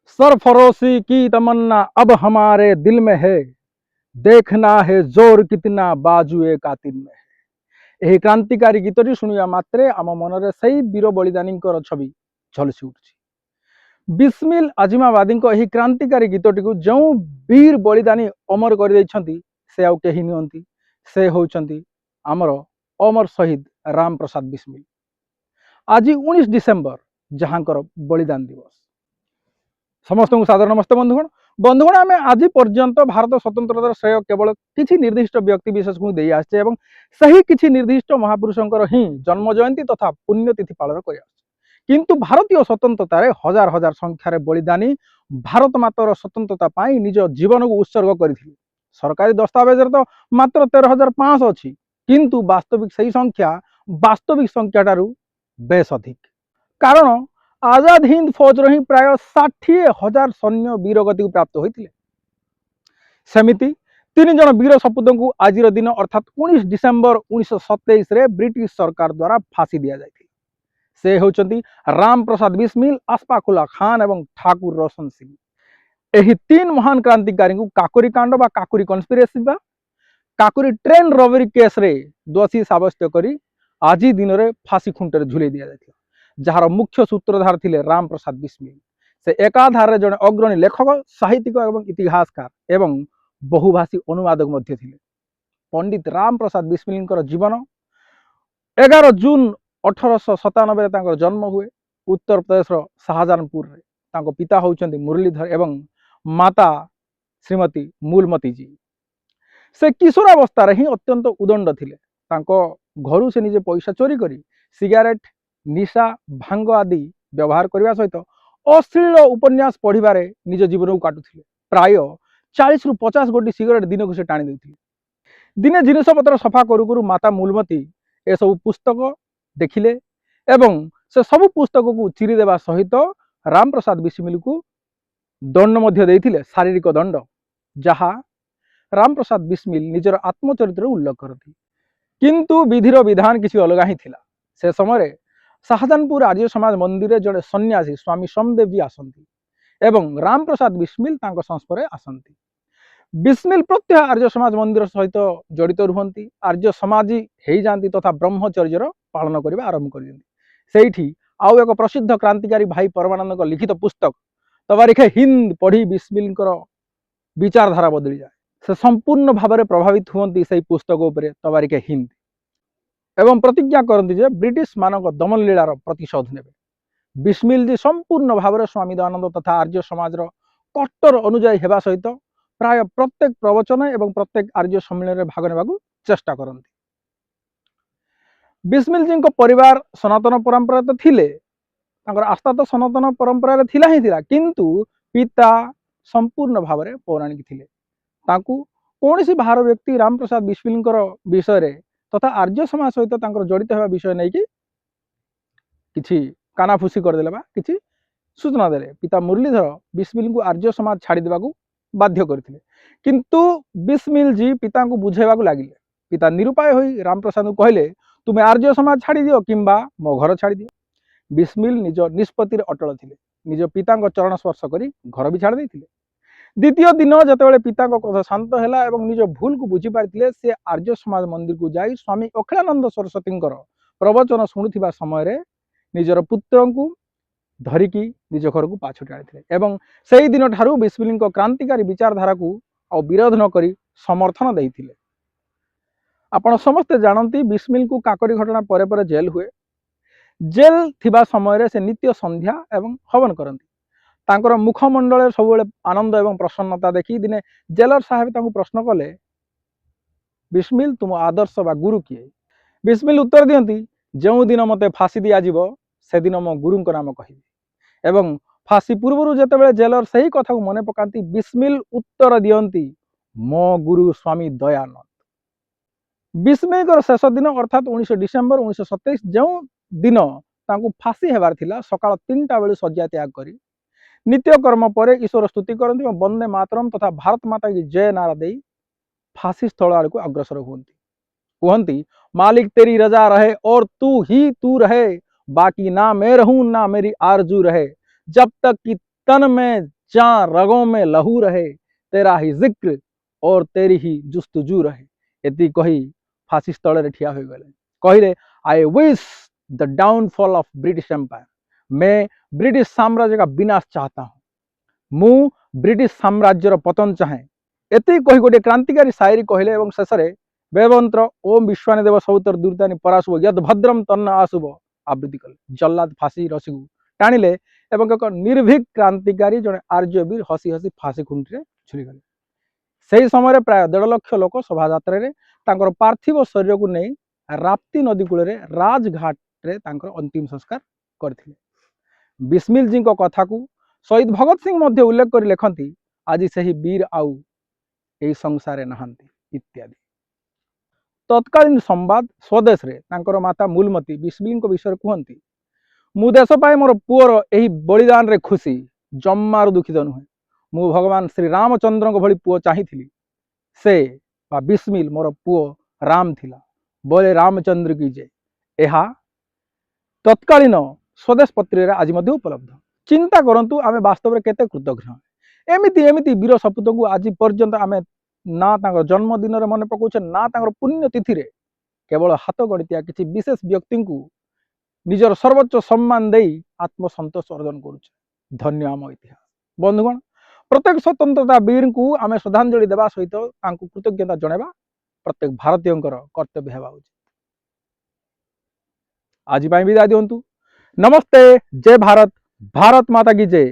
सरफरोशी की तमन्ना अब हमारे दिल में है, देखना है जोर कितना बाजुए कातिल में है। यही क्रांतिकारी गीतटी शुणा मात्रे आम मनरे सही वीर बलिदानी छवि झलसी उठुछि। बिस्मिल आजिमाबादी यही क्रांतिकारी गीतटी को जो वीर बलिदानी अमर कर से आउ कहीं नुहति, से होउछंती आमर अमर शहीद राम प्रसाद बिस्मिल। आज 19 डिसेम्बर जहाँकर बलिदान दिवस। समस्त को सादर नमस्ते बंधुगण। बंधुगण आम आज पर्यंत भारत स्वतंत्रतार श्रेय केवल किसी निर्दिष्ट व्यक्ति विशेष को दे आसे एवं सही किसी निर्दिष्ट महापुरुषंकर ही जन्म जयंती तथा पुण्यतिथि पालन कर। किंतु भारतीय स्वतंत्रतार हजार हजार संख्यार बलिदानी भारत मातर स्वतंत्रता पाई निज जीवन को उत्सर्ग करथिले। सरकारी दस्तावेज तो मात्र 13,500 अच्छी, किंतु वास्तविक सही संख्या वास्तविक संख्या बेस अधिक। कारण आजाद हिंद फौज ही प्राय 60,000 सैन्य वीरगति प्राप्त होते। सेमिति 3 जन वीर सपूत को आज दिन अर्थात 19 डिसेम्बर 1927 रे ब्रिटिश सरकार द्वारा फांसी दि जाए। से होचंती राम प्रसाद बिस्मिल, आस्फाकुल्ला खान एवं ठाकुर रोशन सिंह। यही 3 महान क्रांतिकारी को काकोरी कांड बा काकोरी कन्स्पिरेसी बा काकोरी ट्रेन रबरी केस रे दोषी साब्यस्त करी आज दिन में फांसी खुंटे झुले दि जाए। जार मुख्य सूत्रधार थिले राम प्रसाद बिस्मिल। से एकाधारे जड़े अग्रणी लेखक, साहित्यिक एवं इतिहासकार एवं बहुभाषी अनुवादक मध्य थिले। पंडित राम प्रसाद बिस्मिल जीवन 11 जून 1897 जन्म हुए उत्तर प्रदेश शाहजहानपुर रे। पिता होउचंती मुरलीधर एवं माता श्रीमती मूलमती जी। से किशोरावस्था ही अत्यंत उदंड थिले। घर से निजे पैसा चोरी करी सिगारेट, निशा, भांग आदि व्यवहार करने सहित अश्लील उपन्यास पढ़िबारे निज जीवन को काटुथिले। प्राय 40 रु 50 गोटी सिगरेट दिन को से टाणी देउथिले। दिने जिनिस पत्र सफा करू करू माता मूलमती ए सब पुस्तक देखिले एवं से सब पुस्तक को चिरी देवा सहित राम प्रसाद बिस्मिल को दंड मध्य देइथिले, शारीरिक दंड, जहा राम प्रसाद बिस्मिल निजर आत्मचरित्र उल्लेख करती। किंतु विधिर विधान किसी अलग ही थिला। से समय शाहजहानपुर आर्य समाज मंदिर जड़े सन्यासी स्वामी सोमदेव जी आसती एवं राम प्रसाद बिस्मिल संस्पर्श आसती। बिस्मिल प्रत्यह आर्य समाज मंदिर सहित जड़ित रुहति। आर्य समाजी हो जाती तथा ब्रह्मचर्यर पालन करने आरंभ कर। आउ एक प्रसिद्ध क्रांतिकारी भाई परमानंद लिखित पुस्तक तवारीखे हिंद पढ़ी बिस्मिल विचारधारा बदली जाए। से संपूर्ण भाव में प्रभावित हुंती से पुस्तक उपरे तवारीखे हिंद एवं प्रतिज्ञा करती जे ब्रिटिश मानक दमन लीलार प्रतिशोध नेबे। बिस्मिल जी संपूर्ण भाव में स्वामी दयानंद तथा आर्य समाज कट्टर अनुयायी हेबा सहित प्राय प्रत्येक प्रवचन एवं प्रत्येक आर्य सम्मेलन में भाग नेबाकू चेष्टा करती। बिस्मिल जी परिवार सनातन परंपरा तो थिले, आस्था तो सनातन परंपरा रे थिला ही थिला, किंतु पिता संपूर्ण भाव में पौराणिक थिले। कौन सी बाहर व्यक्ति राम प्रसाद बिस्मिल विषय तथा आर्य समाज सहित जड़ित होगा विषय नहीं कि कानाफुसी करदे कि सूचना देले। पिता मुरलीधर बिस्मिल को आर्य समाज छाड़ी देवाकू बाध्य करथिले, किंतु बिस्मिल जी पिता को बुझेबाकू लागिले। पिता निरुपाय होई राम प्रसाद को कहले, तुमे आर्य समाज छाड़ी दियो किंबा मो घर छाड़ी दियो। बिस्मिल निज निष्पत्ति अटल थिले। निज पिता चरण स्पर्श करी घर भी छाड़ देथिले। द्वितीय दिन जितेबाला पिता क्रोध शांत है और निज भूल को बुझी पारिथिले, से आर्य समाज मंदिर को जाई स्वामी अखिलानंद सरस्वती प्रवचन शुणुवा समय निजर पुत्र को धरिकी निज घर को पाछुटी आनी एवं से दिन ठारू बिस्मिल क्रांतिकारी विचारधारा को विरोध न करी समर्थन देते। आपण समस्ते जानती बिस्मिल को काकोरी घटना परे परे जेल हुए। जेल थिबा समय से नित्य संध्या एवं हवन करती। तांकर मुखमंडल सब आनंद एवं प्रसन्नता देखी दिने जेलर साहेब प्रश्न कले, बिस्मिल तुम आदर्श बा गुरु किए? बिस्मिल उत्तर दियंती, जो दिन मते फांसी दि जाजिबो से दिन मो गुरु नाम कहि। एवं फांसी पूर्व जिते जेलर से ही कथा को मन पकाती बिस्मिल उत्तर दियंती, मो गुरु स्वामी दयानंद। बिस्मिल शेष दिन अर्थात 19 डिसेम्बर 1927 जो दिन फांसी हेबार थिला सकाळ 3टा बेलू शଯ୍या त्याग करी नित्यकर्म पर ईश्वर स्तुति करती और वंदे मातरम तथा भारत माता की जय नारा दे फांसी स्थल आड़ को अग्रसर हुंती। कहती, मालिक तेरी रजा रहे और तू ही तू रहे, बाकी ना मैं रहूं ना मेरी आरजू रहे, जब तक कि तन में जहाँ रगों में लहू रहे तेरा ही जिक्र और तेरी ही जुस्तुजू रहे एति कही फासी स्थल ठिया हो गले कहले I wish the downfall of British Empire मैं ब्रिटिश साम्राज्य का विनाश चाहता हूँ मु ब्रिटिश साम्राज्यर पतन चाहे एति कही गोटे क्रांतिकारी शायरी कहले एवं शेष में बेबंत्र ओम विश्वानी देव सौतर दुर्दानी पराशुभ यद भद्रम तन्न आशुभ आवृत्ति कले जल्लाद फासी रसी को टाणिले एवं एक निर्भीक क्रांतिकारी जड़े आर्यवीर हसी हसी फासी खुंटी झुलीगले से समय प्राय 1.5 लाख लोक शोभा पार्थिव शरीर को नहीं राप्ती नदी कूल राजघाट रे अंतिम संस्कार करथिले बिस्मिल जी कथा को शहीद भगत सिंह मध्य उल्लेख कर लिखती आज से ही वीर आउ यही संसार नहांती इत्यादि तत्कालीन संवाद स्वदेश रे माता मूलमती बिस्मिल विषय कहती मु देश पाए मोर पुअर यही बलिदान रे खुशी जम्मार दुखित नुहे मु भगवान श्री रामचंद्र भली पुओ चाहिथिली से बिस्मिल मोर पुओ राम थिला बोले रामचंद्र की जय यह तत्कालीन स्वदेश पत्र आज उपलब्ध चिंता करंतु आमे वास्तव में केते कृतज्ञ एमिति एमिति वीर सपूत को आज पर्यंत आमे ना जन्मदिन मन पकाउछे ना पुण्यतिथि रे केवल हाथ गणितिया किसी विशेष व्यक्ति को निजर सर्वोच्च सम्मान दे आत्मसंतोष अर्जन करुचे धन्य आम इतिहास बंधुगण प्रत्येक स्वतंत्रता वीर को आम श्रद्धांजलि देवा सहित कृतज्ञता जनवा प्रत्येक भारतीय कर्तव्य होगा उचित आज विदाय दिंतु नमस्ते जय भारत भारत माता की जय।